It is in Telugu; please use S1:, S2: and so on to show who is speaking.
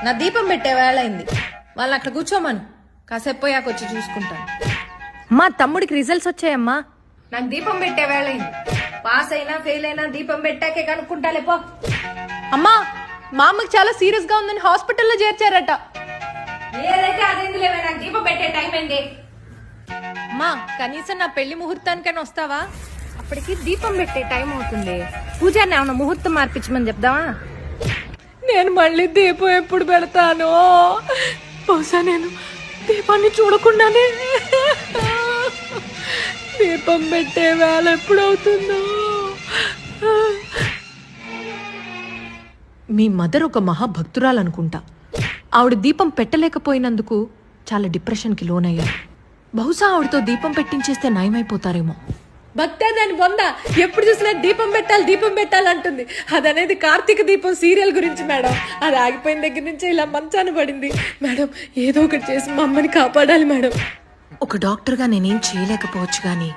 S1: నా దీపం పెట్టే వేళ అయింది. వాళ్ళని అక్కడ కూర్చోమను, కాసేపు పోయాక వచ్చి చూసుకుంటాను.
S2: మా తమ్ముడికి రిజల్ట్స్ వచ్చాయమ్మా.
S1: నాకు దీపం పెట్టే వేళ అయింది. పాస్ అయినా ఫెయిల్ అయినా దీపం పెట్టాకే కనుక్కుంటాలే పో.
S2: అమ్మా, మా అమ్మకి చాలా సీరియస్ గా ఉందని హాస్పిటల్లో చేర్చారట.
S1: ఏదైతే అదేంది లేవే, నాకు దీపం పెట్టే టైం అయింది.
S2: అమ్మా, కనీసం నా పెళ్లి ముహూర్తానికైనా వస్తావా? అప్పటికి దీపం పెట్టే టైం అవుతుంది. పూజారిని ఏమన్నా ముహూర్తం మార్పించమని చెప్దామా? నేను మళ్ళీ దీపం ఎప్పుడు పెడతాను? బహుశా నేను దీపాన్ని చూడకుండానే దీపం పెట్టే వేళ ఎప్పుడవుతుందో. మీ మదర్ ఒక మహాభక్తురాలనుకుంటా. ఆవిడ దీపం పెట్టలేకపోయినందుకు చాలా డిప్రెషన్కి లోనయ్యారు. బహుశా ఆవిడతో దీపం పెట్టించేస్తే నయమైపోతారేమో. భక్తే దాని బొంద ఎప్పుడు చూసినా దీపం పెట్టాలి అంటుంది. అదనేది కార్తీక దీపం సీరియల్ గురించి మేడం. అది ఆగిపోయిన దగ్గర నుంచే ఇలా మంచాన పడింది మేడం. ఏదో ఒకటి చేసి మా అమ్మని కాపాడాలి మేడం. ఒక డాక్టర్గా నేనేం చేయలేకపోవచ్చు కానీ